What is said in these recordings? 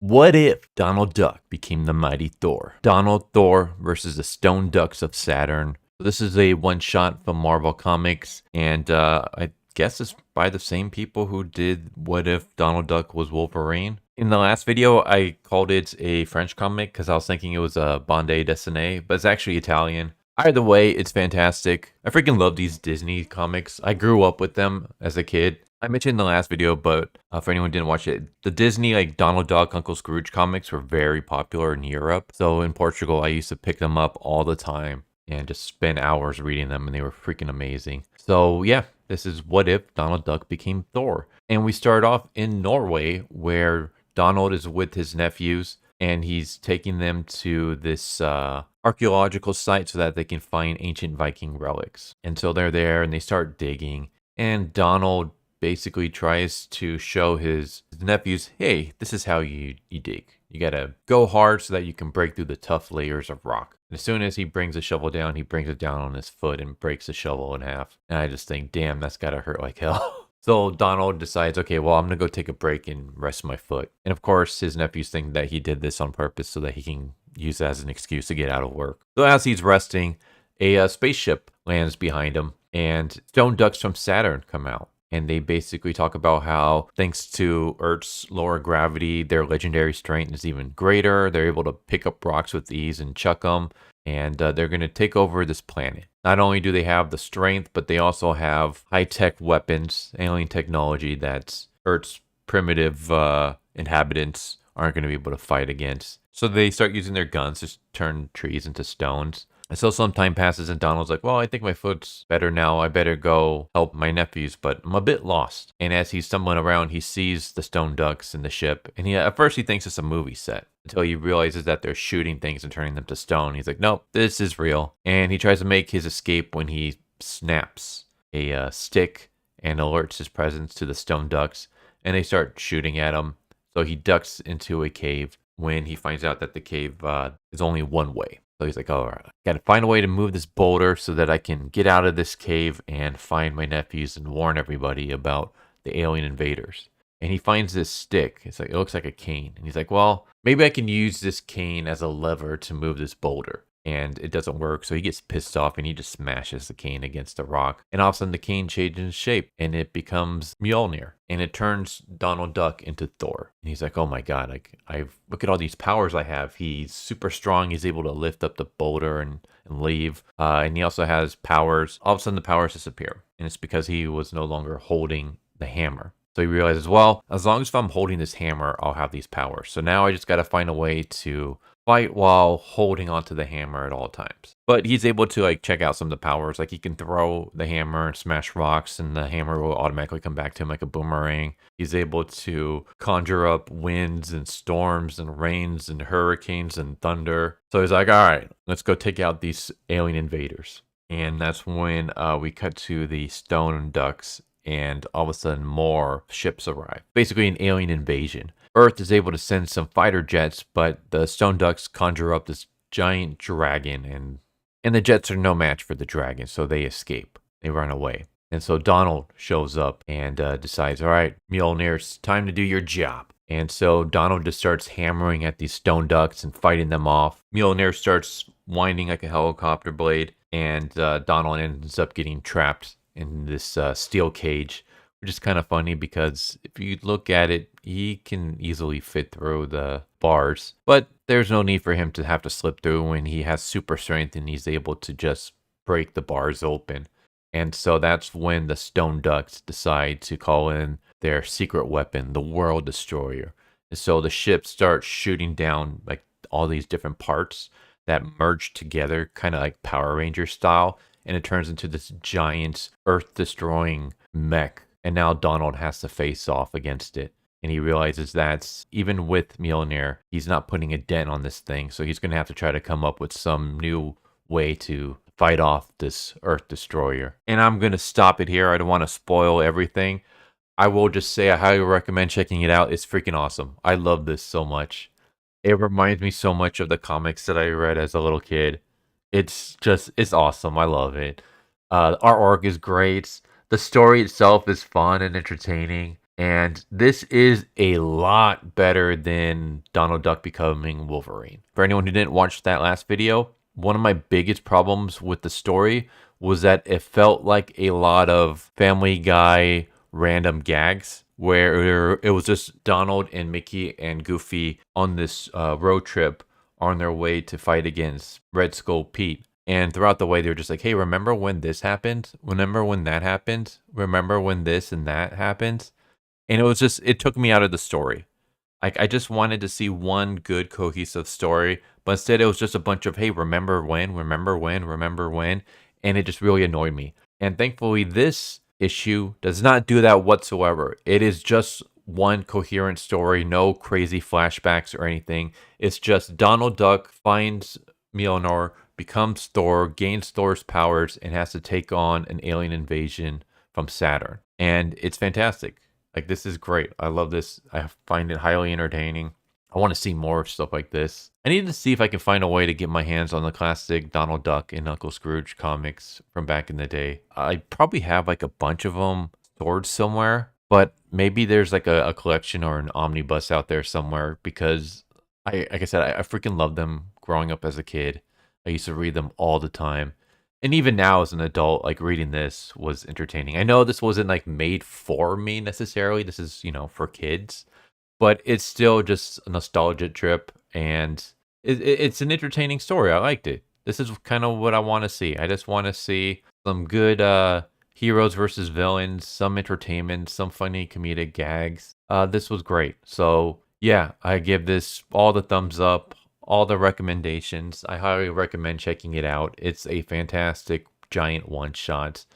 What if Donald Duck became the mighty Thor? Donald-Thor versus the Stone Ducks of Saturn. This is a one-shot from Marvel Comics, and I guess it's by the same people who did What If Donald Duck Was Wolverine. In the last video, I called it a French comic because I was thinking it was a bande dessinée, but it's actually Italian. Either way, it's fantastic. I freaking love these Disney comics. I grew up with them as a kid. I mentioned in the last video, but for anyone who didn't watch it, the Disney like Donald Duck, Uncle Scrooge comics were very popular in Europe. So in Portugal, I used to pick them up all the time and just spend hours reading them, and they were freaking amazing. So yeah, this is What If Donald Duck Became Thor. And we start off in Norway, where Donald is with his nephews, and he's taking them to this archaeological site so that they can find ancient Viking relics. And so they're there, and they start digging, and Donald basically tries to show his nephews, hey, this is how you dig. You gotta go hard so that you can break through the tough layers of rock. And as soon as he brings the shovel down, he brings it down on his foot and breaks the shovel in half. And I just think, damn, that's gotta hurt like hell. So Donald decides, okay, well, I'm gonna go take a break and rest my foot. And of course, his nephews think that he did this on purpose so that he can use it as an excuse to get out of work. So as he's resting, a spaceship lands behind him, and stone ducks from Saturn come out. And they basically talk about how, thanks to Earth's lower gravity, their legendary strength is even greater. They're able to pick up rocks with ease and chuck them. And they're going to take over this planet. Not only do they have the strength, but they also have high-tech weapons, alien technology that Earth's primitive inhabitants aren't going to be able to fight against. So they start using their guns to turn trees into stones. And so some time passes, and Donald's like, well, I think my foot's better now. I better go help my nephews, but I'm a bit lost. And as he's stumbling around, he sees the stone ducks in the ship. And at first he thinks it's a movie set until he realizes that they're shooting things and turning them to stone. He's like, nope, this is real. And he tries to make his escape when he snaps a stick and alerts his presence to the stone ducks. And they start shooting at him. So he ducks into a cave when he finds out that the cave is only one way. So he's like, all right, got to find a way to move this boulder so that I can get out of this cave and find my nephews and warn everybody about the alien invaders. And he finds this stick. It's like, it looks like a cane. And he's like, well, maybe I can use this cane as a lever to move this boulder. And it doesn't work. So he gets pissed off and he just smashes the cane against a rock. And all of a sudden the cane changes shape and it becomes Mjolnir. And it turns Donald Duck into Thor. And he's like, oh my God, I look at all these powers I have. He's super strong. He's able to lift up the boulder and leave. And he also has powers. All of a sudden the powers disappear. And it's because he was no longer holding the hammer. So he realizes, well, as long as if I'm holding this hammer, I'll have these powers. So now I just got to find a way to fight while holding onto the hammer at all times. But he's able to check out some of the powers. Like he can throw the hammer and smash rocks and the hammer will automatically come back to him like a boomerang. He's able to conjure up winds and storms and rains and hurricanes and thunder. So he's like, all right, let's go take out these alien invaders. And that's when we cut to the stone ducks, and all of a sudden more ships arrive. Basically an alien invasion. Earth is able to send some fighter jets, but the stone ducks conjure up this giant dragon, and the jets are no match for the dragon, so they escape. They run away. And so Donald shows up and decides, all right, Mjolnir, it's time to do your job. And so Donald just starts hammering at these stone ducks and fighting them off. Mjolnir starts winding like a helicopter blade, and Donald ends up getting trapped in this steel cage, which is kind of funny because if you look at it, he can easily fit through the bars. But there's no need for him to have to slip through when he has super strength and he's able to just break the bars open. And so that's when the stone ducks decide to call in their secret weapon, the World Destroyer. And so the ship starts shooting down like all these different parts that merge together, kind of like Power Ranger style. And it turns into this giant earth-destroying mech. And now Donald has to face off against it. And he realizes that even with Mjolnir, he's not putting a dent on this thing. So he's going to have to try to come up with some new way to fight off this Earth Destroyer. And I'm going to stop it here. I don't want to spoil everything. I will just say I highly recommend checking it out. It's freaking awesome. I love this so much. It reminds me so much of the comics that I read as a little kid. It's awesome. I love it. The artwork is great. The story itself is fun and entertaining. And this is a lot better than Donald Duck becoming Wolverine. For anyone who didn't watch that last video, one of my biggest problems with the story was that it felt like a lot of Family Guy random gags where it was just Donald and Mickey and Goofy on this road trip on their way to fight against Red Skull Pete. And throughout the way, they were just like, hey, remember when this happened? Remember when that happened? Remember when this and that happened? And it took me out of the story. I just wanted to see one good cohesive story, but instead it was just a bunch of, hey, remember when, remember when, remember when, and it just really annoyed me. And thankfully, this issue does not do that whatsoever. It is just one coherent story, no crazy flashbacks or anything. It's just Donald Duck finds Mjolnir, becomes Thor, gains Thor's powers, and has to take on an alien invasion from Saturn. And it's fantastic. Like, this is great. I love this. I find it highly entertaining. I want to see more of stuff like this. I need to see if I can find a way to get my hands on the classic Donald Duck and Uncle Scrooge comics from back in the day. I probably have like a bunch of them stored somewhere, but maybe there's like a collection or an omnibus out there somewhere, because like I said, I freaking loved them growing up as a kid. I used to read them all the time. And even now as an adult, like, reading this was entertaining. I know this wasn't like made for me necessarily. This is, for kids, but it's still just a nostalgia trip, and it's an entertaining story. I liked it. This is kind of what I want to see. I just want to see some good heroes versus villains, some entertainment, some funny comedic gags. This was great. So yeah, I give this all the thumbs up, all the recommendations. I highly recommend checking it out. It's a fantastic giant one-shot,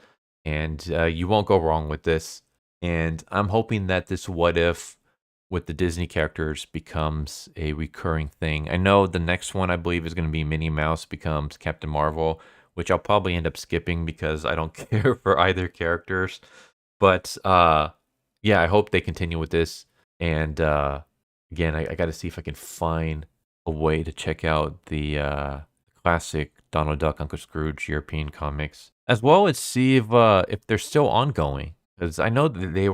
and you won't go wrong with this. And I'm hoping that this what if with the Disney characters becomes a recurring thing. I know the next one, I believe, is going to be Minnie Mouse becomes Captain Marvel, which I'll probably end up skipping because I don't care for either characters. But yeah, I hope they continue with this. And again, I got to see if I can find a way to check out the classic Donald Duck, Uncle Scrooge European comics, as well as see if they're still ongoing. Because I know that they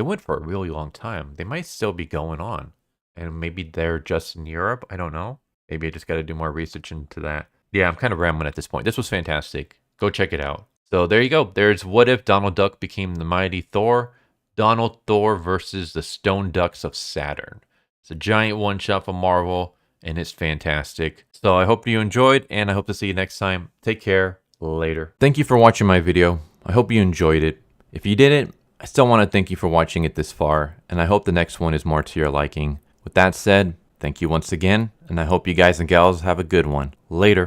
went for a really long time. They might still be going on, and maybe they're just in Europe. I don't know. Maybe I just got to do more research into that. Yeah, I'm kind of rambling at this point. This was fantastic. Go check it out. So there you go. There's What If Donald Duck Became the Mighty Thor. Donald-Thor versus the Stone Ducks of Saturn. It's a giant one-shot from Marvel, and it's fantastic. So I hope you enjoyed, and I hope to see you next time. Take care. Later. Thank you for watching my video. I hope you enjoyed it. If you didn't, I still want to thank you for watching it this far, and I hope the next one is more to your liking. With that said, thank you once again, and I hope you guys and gals have a good one. Later.